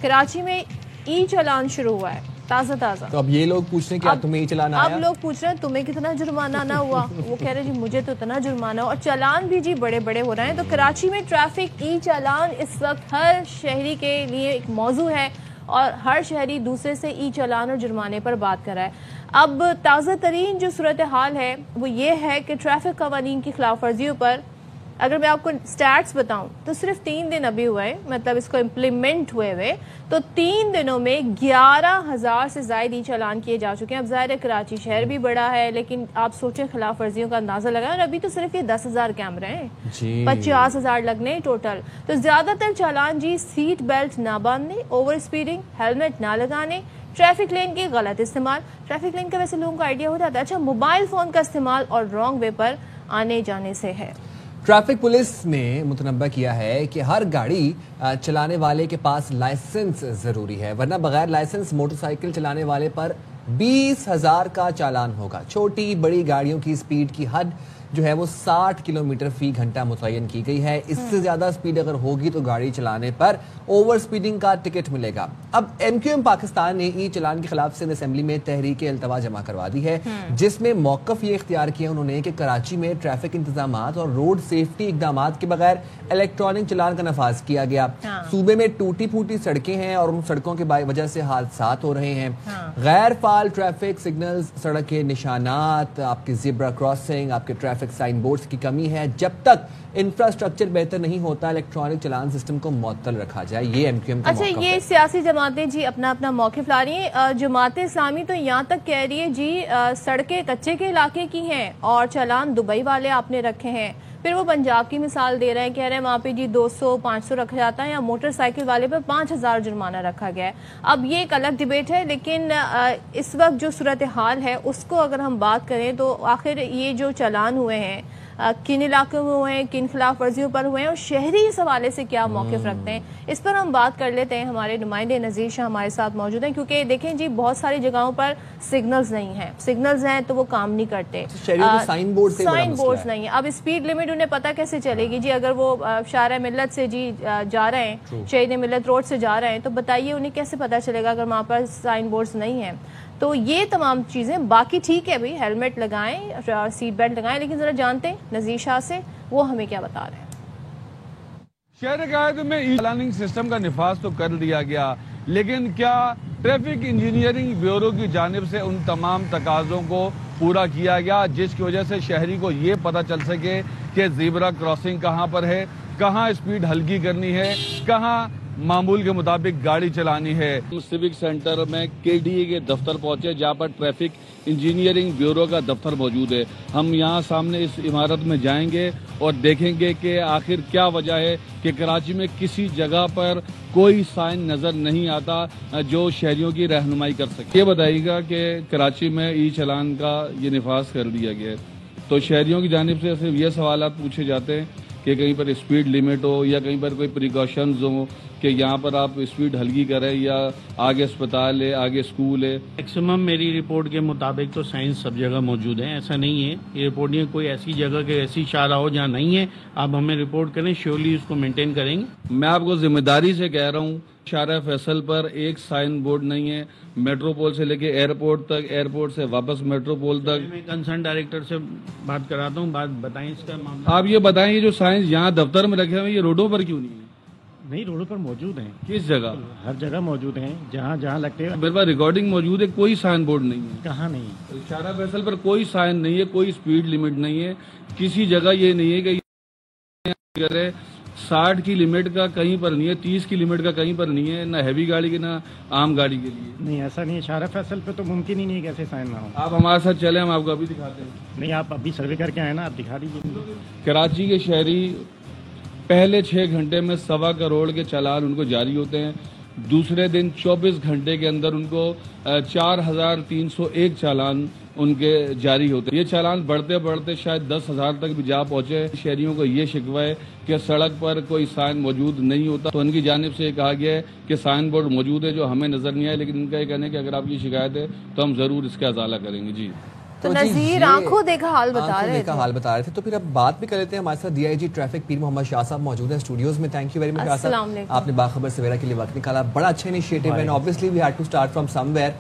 کراچی میں ای چالان شروع ہوا ہے تازہ تو اب یہ لوگ پوچھ رہے ہیں کہ تمہیں ای چلان آیا؟ اب لوگ پوچھ رہے ہیں تمہیں کتنا جرمانہ نہ ہوا وہ کہہ رہے ہیں جی مجھے تو اتنا جرمانہ اور چالان بھی جی بڑے بڑے ہو رہے ہیں. تو کراچی میں ٹریفک ای چالان اس وقت ہر شہری کے لیے ایک موضوع ہے اور ہر شہری دوسرے سے ای چالان اور جرمانے پر بات کر رہا ہے. اب تازہ ترین جو صورتحال ہے وہ یہ ہے کہ ٹریفک قوانین کی خلاف ورزیوں پر اگر میں آپ کو سٹیٹس بتاؤں تو صرف 3 دن ابھی ہوئے، مطلب اس کو امپلیمنٹ ہوئے تو 3 دنوں میں 11,000 سے زائد ای چالان کیے جا چکے ہیں. اب ظاہر ہے کراچی شہر بھی بڑا ہے لیکن آپ سوچیں خلاف ورزیوں کا اندازہ لگائیں اور ابھی تو صرف یہ 10,000 کیمرے ہیں، 50,000 لگنے ٹوٹل. تو زیادہ تر چالان جی سیٹ بیلٹ نہ باندھنے، اوور اسپیڈنگ، ہیلمٹ نہ لگانے، ٹریفک لین کی غلط استعمال. ٹریفک لین کا ویسے لوگوں کو آئیڈیا ہو جاتا ہے، اچھا موبائل فون کا استعمال اور رانگ وے پر آنے جانے سے ہے. ٹریفک پولیس نے متنبہ کیا ہے کہ ہر گاڑی چلانے والے کے پاس لائسنس ضروری ہے، ورنہ بغیر لائسنس موٹر سائیکل چلانے والے پر 20,000 کا چالان ہوگا. چھوٹی بڑی گاڑیوں کی سپیڈ کی حد جو ہے وہ 60 کلومیٹر فی گھنٹہ متعین کی گئی ہے. اس سے زیادہ سپیڈ اگر ہوگی تو گاڑی چلانے پر اوور سپیڈنگ کا ٹکٹ ملے گا. اب MQM پاکستان نے ای چالان کے خلاف سندھ اسمبلی میں تحریک التوا جمع کروا دی ہے، جس میں موقف یہ اختیار کیا انہوں نے کہ کراچی میں ٹریفک انتظامات اور روڈ سیفٹی اقدامات کے بغیر الیکٹرانک چالان کا نفاذ کیا گیا. صوبے میں ٹوٹی پھوٹی سڑکیں ہیں اور ان سڑکوں کے وجہ سے حادثات ہو رہے ہیں. غیر فعال ٹریفک سگنلز، سڑک کے نشانات، آپ کی زیبرا کراسنگ، آپ کے ٹریفک سائن بورڈز کی کمی ہے. جب تک انفراسٹرکچر بہتر نہیں ہوتا الیکٹرانک چالان سسٹم کو معطل رکھا جائے. یہ MQM کا موقف ہے. اچھا یہ سیاسی جماعتیں جی اپنا اپنا موقف لا رہی ہیں. جماعت اسلامی تو یہاں تک کہہ رہی ہے جی سڑکیں کچے کے علاقے کی ہیں اور چالان دبئی والے آپ نے رکھے ہیں. پھر وہ پنجاب کی مثال دے رہے ہیں، کہہ رہے ہیں وہاں پہ جی 200-500 رکھا جاتا ہے یا موٹر سائیکل والے پہ 5,000 جرمانہ رکھا گیا ہے. اب یہ ایک الگ ڈیبیٹ ہے لیکن اس وقت جو صورتحال ہے اس کو اگر ہم بات کریں تو آخر یہ جو چالان ہوئے ہیں کن علاقوں میں ہوئے ہیں، کن خلاف ورزیوں پر ہوئے ہیں اور شہری اس حوالے سے کیا موقف رکھتے ہیں، اس پر ہم بات کر لیتے ہیں. ہمارے نمائندے نذیر شاہ ہمارے ساتھ موجود ہیں کیونکہ دیکھیں جی بہت ساری جگہوں پر سگنلز نہیں ہیں، سگنلز ہیں تو وہ کام نہیں کرتے، سائن بورڈز نہیں ہیں. اب اسپیڈ لمٹ انہیں پتہ کیسے چلے گی جی اگر وہ شارع ملت سے جی جا رہے ہیں، شہید ملت روڈ سے جا رہے ہیں تو بتائیے انہیں کیسے پتہ چلے گا اگر وہاں پر سائن بورڈز نہیں ہیں. تو یہ تمام چیزیں باقی ٹھیک ہے بھائی، ہیلمٹ لگائیں، سیٹ بیلٹ لگائیں، لیکن ذرا جانتے ہیں نذیر شاہ سے وہ ہمیں کیا بتا رہے ہیں. شہر قائد میں ای چالاننگ سسٹم کا نفاذ تو کر دیا گیا لیکن کیا ٹریفک انجینئرنگ بیورو کی جانب سے ان تمام تقاضوں کو پورا کیا گیا جس کی وجہ سے شہری کو یہ پتہ چل سکے کہ زیبرا کراسنگ کہاں پر ہے، کہاں اسپیڈ ہلکی کرنی ہے، کہاں معمول کے مطابق گاڑی چلانی ہے. سیوک سینٹر میں KDA کے دفتر پہنچے جہاں پر ٹریفک انجینئرنگ بیورو کا دفتر موجود ہے. ہم یہاں سامنے اس عمارت میں جائیں گے اور دیکھیں گے کہ آخر کیا وجہ ہے کہ کراچی میں کسی جگہ پر کوئی سائن نظر نہیں آتا جو شہریوں کی رہنمائی کر سکے. یہ بتائیے گا کہ کراچی میں ای چالان کا یہ نفاذ کر دیا گیا ہے تو شہریوں کی جانب سے صرف یہ سوالات پوچھے جاتے ہیں کہ کہیں پر اسپیڈ لیمٹ ہو یا کہیں پر کوئی پریکاشنز ہوں کہ یہاں پر آپ اسپیڈ ہلکی کریں یا آگے اسپتال ہے، آگے اسکول ہے. میکسیمم میری رپورٹ کے مطابق تو سائنس سب جگہ موجود ہیں، ایسا نہیں ہے. یہ رپورٹ نہیں کوئی ایسی جگہ کہ ایسی اشارہ ہو جہاں نہیں ہے. آپ ہمیں رپورٹ کریں، شیورلی اس کو مینٹین کریں گے. میں آپ کو ذمہ داری سے کہہ رہا ہوں شارع فیصل پر ایک سائن بورڈ نہیں ہے. میٹرو پول سے لے کے ایئرپورٹ تک، ایئرپورٹ سے واپس میٹرو پول تک. میں کنسرن ڈائریکٹر سے بات کراتا ہوں، بات بتائیں اس کا معاملہ. آپ یہ بتائیں یہ جو سائنس یہاں دفتر میں رکھے ہوئے یہ روڈوں پر کیوں نہیں ہے؟ نہیں، روڈوں پر موجود ہیں. کس جگہ؟ ہر جگہ موجود ہیں جہاں جہاں لگتے ہیں. میرے پاس ریکارڈنگ موجود ہے، کوئی سائن بورڈ نہیں ہے. کہاں نہیں؟ شارع فیصل پر کوئی سائن نہیں ہے، کوئی اسپیڈ لمٹ نہیں ہے. کسی جگہ یہ نہیں ہے کہ 60 کی لمٹ کا کہیں پر نہیں ہے، 30 کی لمٹ کا کہیں پر نہیں ہے، نہ ہیوی گاڑی کے نہ عام گاڑی کے لیے. نہیں ایسا نہیں ہے، شارع فیصل پہ تو ممکن ہی نہیں ہے کیسے سائن نہ ہو. آپ ہمارے ساتھ چلیں، ہم آپ کو ابھی دکھاتے ہیں. نہیں آپ ابھی سروے کر کے آئے نا، آپ دکھا دیجیے. کراچی کے شہری پہلے 6 گھنٹے میں 1.25 کروڑ کے چالان ان کو جاری ہوتے ہیں. دوسرے دن 24 گھنٹے کے اندر ان کو 4,301 چالان ان کے جاری ہوتے ہیں. یہ چالان بڑھتے بڑھتے شاید 10,000 تک بھی جا پہنچے. شہریوں کو یہ شکوہ ہے کہ سڑک پر کوئی سائن موجود نہیں ہوتا، تو ان کی جانب سے یہ کہا گیا ہے کہ سائن بورڈ موجود ہے جو ہمیں نظر نہیں آئے، لیکن ان کا یہ کہنا ہے کہ اگر آپ کی شکایت ہے تو ہم ضرور اس کا ازالہ کریں گے. جی تو نذیر آنکھوں دیکھا حال بتا رہے تھے. تو پھر اب بات بھی کر لیتے ہیں. ہمارے ساتھ DIG ٹریفک پیر محمد شاہ صاحب موجود ہیں اسٹوڈیوز میں. تھینک یو ویری مچ صاحب, آپ نے باخبر سویرا کے لیے وقت نکالا. بڑا اچھا انیشیٹو ہے, obviously we had to start from somewhere.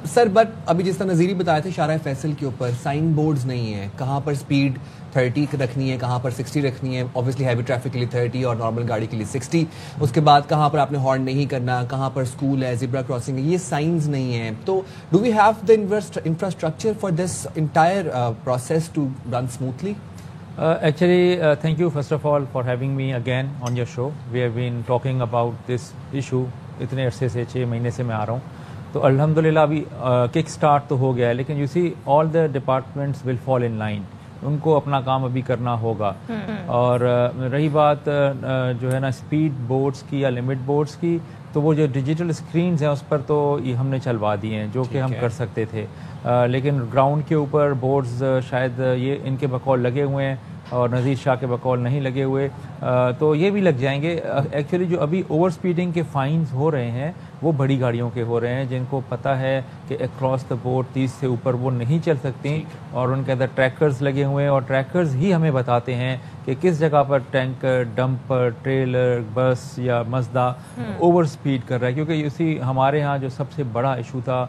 Sir but ابھی جس طرح نذیر بتایا تھے شارع فیصل کے اوپر سائن بورڈز نہیں ہیں, کہاں پر اسپیڈ 30 رکھنی ہے, کہاں پر 60 رکھنی ہے. obviously ہیوی ٹریفک کے لیے 30 اور نارمل گاڑی کے لیے 60. اس کے بعد کہاں پر آپ نے ہارن نہیں کرنا, کہاں پر اسکول ہے, زیبرا کراسنگ ہے, یہ سائنز نہیں ہیں. تو do we have the infrastructure for this entire process to run smoothly? Actually, thank you first of all for having me again on your show. We have been talking about this issue اتنے عرصے سے, 6 مہینے سے میں آ رہا ہوں. تو الحمدللہ ابھی کک سٹارٹ تو ہو گیا ہے, لیکن you see all the departments will fall in line. ان کو اپنا کام ابھی کرنا ہوگا. اور رہی بات جو ہے نا اسپیڈ بورڈس کی یا لمٹ بورڈس کی, تو وہ جو ڈیجیٹل اسکرینز ہیں اس پر تو یہ ہم نے چلوا دی ہیں جو کہ ہم کر سکتے تھے. لیکن گراؤنڈ کے اوپر بورڈز شاید یہ ان کے بقول لگے ہوئے ہیں اور نذیر شاہ کے بقول نہیں لگے ہوئے, تو یہ بھی لگ جائیں گے. ایکچولی جو ابھی اوور سپیڈنگ کے فائنز ہو رہے ہیں وہ بڑی گاڑیوں کے ہو رہے ہیں جن کو پتہ ہے کہ اکراس دا بورڈ 30 سے اوپر وہ نہیں چل سکتی, اور ان کے اندر ٹریکرز لگے ہوئے ہیں, اور ٹریکرز ہی ہمیں بتاتے ہیں کہ کس جگہ پر ٹینکر, ڈمپر, ٹریلر, بس یا مزدا اوور سپیڈ کر رہا ہے. کیونکہ اسی ہمارے ہاں جو سب سے بڑا ایشو تھا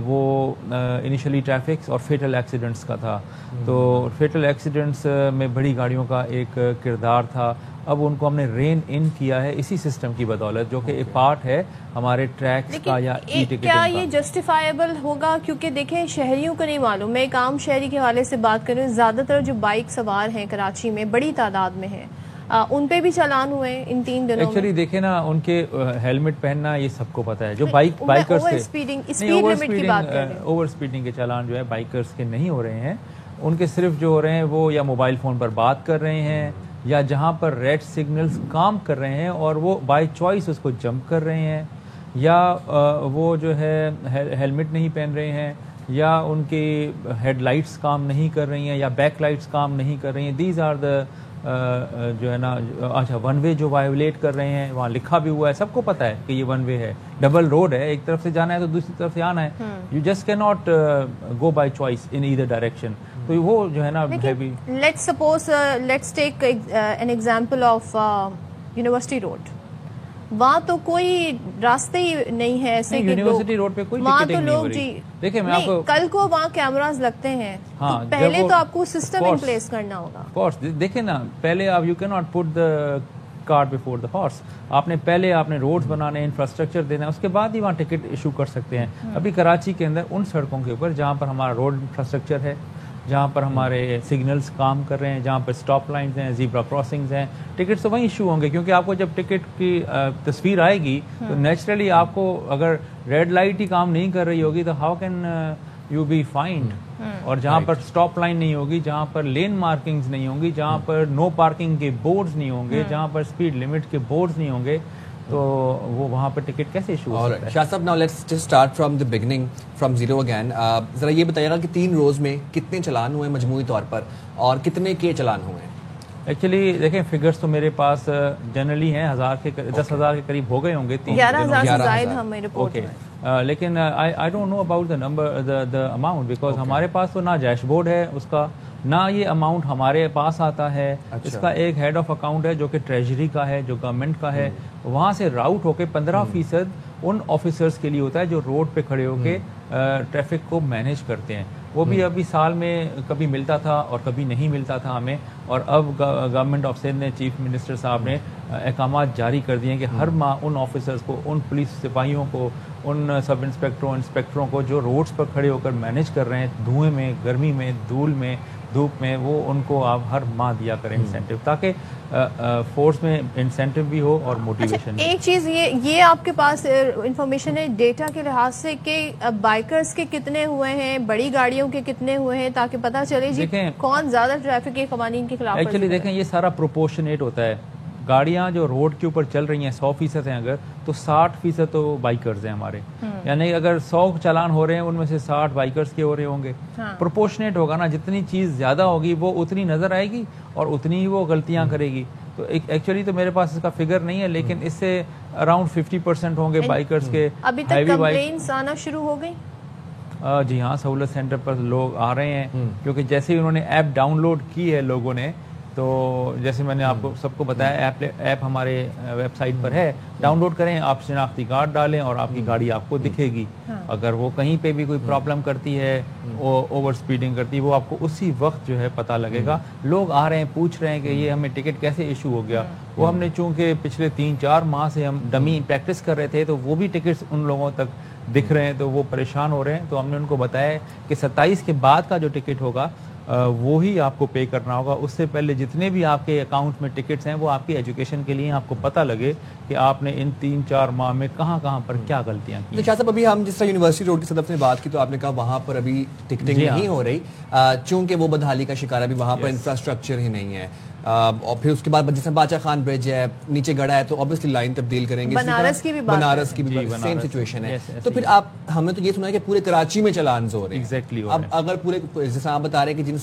وہ انیشلی ٹریفکس اور فیٹل ایکسیڈنٹس کا تھا. تو فیٹل ایکسیڈنٹس میں بڑی گاڑیوں کا ایک کردار تھا. اب ان کو ہم نے رین ان کیا ہے اسی سسٹم کی بدولت, جو کہ ایک پارٹ ہے ہمارے ٹریکس کا یا ای ٹکٹنگ کا. کیا یہ جسٹیفائیبل ہوگا؟ کیونکہ دیکھیں شہریوں کو نہیں معلوم. میں ایک عام شہری کے حوالے سے بات کروں, زیادہ تر جو بائک سوار ہیں کراچی میں بڑی تعداد میں ہیں, ان پہ بھی چالان ہوئے ہیں ان 3 دنوں. ایکچولی دیکھیں نا, ان کے ہیلمٹ پہننا یہ سب کو پتہ ہے. جو بائکرز اوور اسپیڈنگ کے چالان جو ہے بائکرز کے نہیں ہو رہے ہیں, ان کے صرف جو ہو رہے ہیں وہ یا موبائل فون پر بات کر رہے ہیں, یا جہاں پر ریڈ سگنلز کام کر رہے ہیں اور وہ بائی چوائس اس کو جمپ کر رہے ہیں, یا وہ جو ہے ہیلمٹ نہیں پہن رہے ہیں, یا ان کی ہیڈ لائٹس کام نہیں کر رہی ہیں, یا بیک لائٹس کام نہیں کر رہی ہیں. دیز آر دا جو ہے نا, اچھا ون وے جو وائولیٹ کر رہے ہیں, وہاں لکھا بھی ہوا ہے, سب کو پتہ ہے کہ یہ ون وے ہے, ڈبل روڈ ہے, ایک طرف سے جانا ہے تو دوسری طرف سے آنا ہے. یو جسٹ کی not go by choice in either direction. تو وہ جو ہے نا heavy. Let's suppose let's take an example of university road. وہاں تو کوئی راستے ہی نہیں ہے ایسے کہ یونیورسٹی روڈ پہ کوئی وہاں تو لوگ جی دیکھیں میں آپ کو کل کو وہاں کیمراز لگتے ہیں, پہلے تو آپ کو سسٹم ان پلیس کرنا ہوگا. آف کورس دیکھیں نا, پہلے آپ you can not put the cart before the horse. آپ نے پہلے آپ نے روڈز بنانے, انفراسٹرکچر دینا ہے, اس کے بعد ہی وہاں ٹکٹ ایشو کر سکتے ہیں. ابھی کراچی کے اندر ان سڑکوں کے اوپر جہاں پر ہمارا روڈ انفراسٹرکچر ہے, جہاں پر ہمارے سگنلز کام کر رہے ہیں, جہاں پر اسٹاپ لائنز ہیں, زیبرا کراسنگز ہیں, ٹکٹس تو وہیں ایشو ہوں گے. کیونکہ آپ کو جب ٹکٹ کی تصویر آئے گی تو نیچرلی آپ کو اگر ریڈ لائٹ ہی کام نہیں کر رہی ہوگی تو how can you be fined. اور جہاں پر اسٹاپ لائن نہیں ہوگی, جہاں پر لین مارکنگز نہیں ہوں گی, جہاں پر نو پارکنگ کے بورڈز نہیں ہوں گے, جہاں پر اسپیڈ لمٹ کے بورڈز نہیں ہوں گے, تو وہ وہاں پر ٹکٹ کیسے ایشو ہو سکتا ہے؟ شاہ صاحب, now let's just start from the beginning, from zero again. ذرا یہ بتائیے گا کہ 3 روز میں کتنے چلان ہوئے مجموعی طور پر, اور کتنے کے چلان ہوئے ہیں؟ ایکچولی دیکھیں فگرز تو میرے پاس جنرلی ہیں 10,000 کے قریب ہو گئے ہوں گے. 11,000 سے زائد ہمیں رپورٹ ہے. لیکن I don't know about the number the amount, because ہمارے پاس تو نہ ڈیش بورڈ ہے اس کا, نہ یہ اماؤنٹ ہمارے پاس آتا ہے. اس کا ایک ہیڈ آف اکاؤنٹ ہے جو کہ ٹریجری کا ہے, جو گورنمنٹ کا ہے, وہاں سے راؤٹ ہو کے 15% ان آفیسرز کے لیے ہوتا ہے جو روڈ پہ کھڑے ہو کے ٹریفک کو مینیج کرتے ہیں. وہ بھی ابھی سال میں کبھی ملتا تھا اور کبھی نہیں ملتا تھا ہمیں, اور اب گورنمنٹ آف سندھ نے, چیف منسٹر صاحب نے احکامات جاری کر دیے ہیں کہ ہر ماہ ان آفیسرز کو, ان پولیس سپاہیوں کو, ان سب انسپیکٹروں انسپیکٹروں کو جو روڈز پر کھڑے ہو کر مینیج کر رہے ہیں دھوئیں میں, گرمی میں, دھول میں, دھوپ میں, وہ ان کو آپ ہر ماہ دیا کریں انسینٹو, تاکہ فورس میں انسینٹو بھی ہو اور موٹیویشن بھی. ایک چیز یہ آپ کے پاس انفارمیشن ہے ڈیٹا کے لحاظ سے کہ بائکرز کے کتنے ہوئے ہیں, بڑی گاڑیوں کے کتنے ہوئے ہیں, تاکہ پتہ چلے جی کون زیادہ ٹریفک کے قوانین کے خلاف. ایکچولی دیکھیں یہ سارا پروپورشنیٹ ہوتا ہے. گاڑیاں جو روڈ کے اوپر چل رہی ہیں 100% ہیں اگر, تو 60% تو بائکرز ہیں ہمارے. یعنی اگر 100 چالان ہو رہے ہیں ان میں سے 60 بائکرز کے ہو رہے ہوں گے. پروپورشنیٹ ہوگا نا, جتنی چیز زیادہ ہوگی وہ اتنی نظر آئے گی اور اتنی ہی وہ غلطیاں کرے گی. تو ایکچولی تو میرے پاس اس کا فگر نہیں ہے, لیکن اس سے اراؤنڈ 50% ہوں گے بائکرز کے. ابھی تک کمپلینٹس آنا شروع ہو گئی؟ جی ہاں سہولت سینٹر پر لوگ آ رہے ہیں کیونکہ جیسے ہی انہوں نے ایپ ڈاؤن لوڈ کی ہے لوگوں نے تو جیسے میں نے آپ کو سب کو بتایا ایپ ہمارے ویب سائٹ پر ہے, ڈاؤن لوڈ کریں, آپ شناختی کارڈ ڈالیں اور آپ کی گاڑی آپ کو دکھے گی. اگر وہ کہیں پہ بھی کوئی پرابلم کرتی ہے, اوور سپیڈنگ کرتی ہے, وہ آپ کو اسی وقت جو ہے پتہ لگے گا. لوگ آ رہے ہیں پوچھ رہے ہیں کہ یہ ہمیں ٹکٹ کیسے ایشو ہو گیا. وہ ہم نے چونکہ پچھلے 3-4 ماہ سے ہم ڈمی پریکٹس کر رہے تھے تو وہ بھی ٹکٹس ان لوگوں تک دکھ رہے ہیں تو وہ پریشان ہو رہے ہیں. تو ہم نے ان کو بتایا کہ 27 کے بعد کا جو ٹکٹ ہوگا وہی آپ کو پے کرنا ہوگا. اس سے پہلے جتنے بھی آپ کے اکاؤنٹ میں ٹکٹس ہیں وہ آپ کی ایجوکیشن کے لیے, آپ کو پتہ لگے کہ آپ نے ان 3-4 ماہ میں کہاں کہاں پر کیا غلطیاں کی. شاہ صاحب, ابھی ہم جس طرح یونیورسٹی روڈ کی صدف نے بات کی تو آپ نے کہا وہاں پر ابھی ٹکٹنگ نہیں ہو رہی چونکہ وہ بدحالی کا شکار ہے, ابھی وہاں پر انفراسٹرکچر ہی نہیں ہے. اور پھر اس کے بعد جیسے باچا خان برج ہے, نیچے گڑھا ہے تو obviously لائن تبدیل کریں گے. بنارس کی بھی سیم سچویشن ہے. تو پھر آپ ہم نے تو یہ سنا ہے کہ پورے کراچی میں چلان ہو رہے ہیں. اب اگر پورے جیسے آپ بتا رہے ہیں کہ جن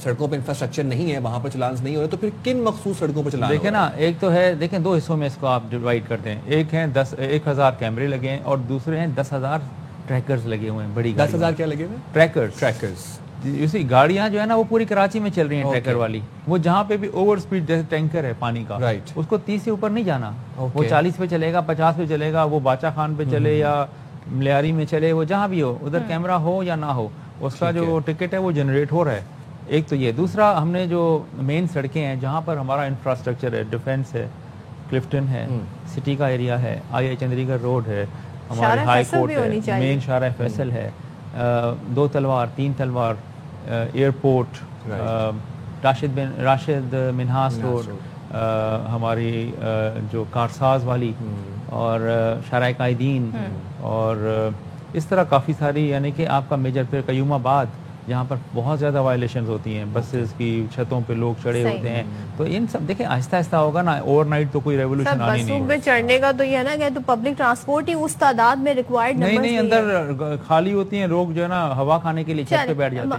سڑکوں پہ انفراسٹرکچر نہیں ہے وہاں پر چلان نہیں ہو رہے تو پھر کن مخصوص سڑکوں پر چلان؟ دیکھیں نا, ایک تو ہے, دیکھیں 2 حصوں میں اس کو آپ ڈیوائڈ کرتے ہیں. ایک ہیں 10,000 کیمرے لگے ہیں اور دوسرے ہیں 10,000 ٹریکرز لگے ہوئے ہیں. بڑی 10,000 کیا لگے ہوئے؟ ٹریکرز. اسی گاڑیاں جو ہے نا وہ پوری کراچی میں چل رہی ہیں ٹریکر والی. وہ جہاں پہ بھی اوور سپیڈ جیسے ٹینکر ہے پانی کا, اس کو 30 سے اوپر نہیں جانا. وہ 40 پہ چلے گا, 50 پہ چلے گا, وہ باچا خان پہ چلے یا ملیاری میں چلے, وہ جہاں بھی ہو ادھر کیمرہ ہو یا نہ ہو اس کا جو ٹکٹ ہے وہ جنریٹ ہو رہا ہے. ایک تو یہ. دوسرا, ہم نے جو مین سڑکیں ہیں جہاں پر ہمارا انفراسٹرکچر ہے, ڈیفینس ہے, کلفٹن ہے, سٹی کا ایریا ہے, آئی چندری گڑھ روڈ ہے, ہمارے ہائی کورٹ ہے, مین شارع فیصل ہے, 2 تلوار 3 تلوار, ایئرپورٹ, راشد منہاس روڈ, ہماری جو کارساز والی اور شارع قائدین, اور اس طرح کافی ساری, یعنی کہ آپ کا میجر. پھر قیوم آباد جہاں پر بہت زیادہ وائلیشنز ہوتی ہیں, بسز کی چھتوں پہ لوگ چڑھے ہوتے ہیں. تو ان سب دیکھیں آہستہ آہستہ ہوگا نا, اوور نائٹ تو کوئی ریولیوشن آنی نہیں. بسوں پہ چڑھنے کا تو یہ ہے نا کہ تو پبلک ٹرانسپورٹ ہی اس تعداد میں ریکوائرڈ نہیں, اندر خالی ہوتی ہیں, لوگ جو ہے نا ہوا کھانے کے لیے چھت پہ بیٹھ جاتے ہیں.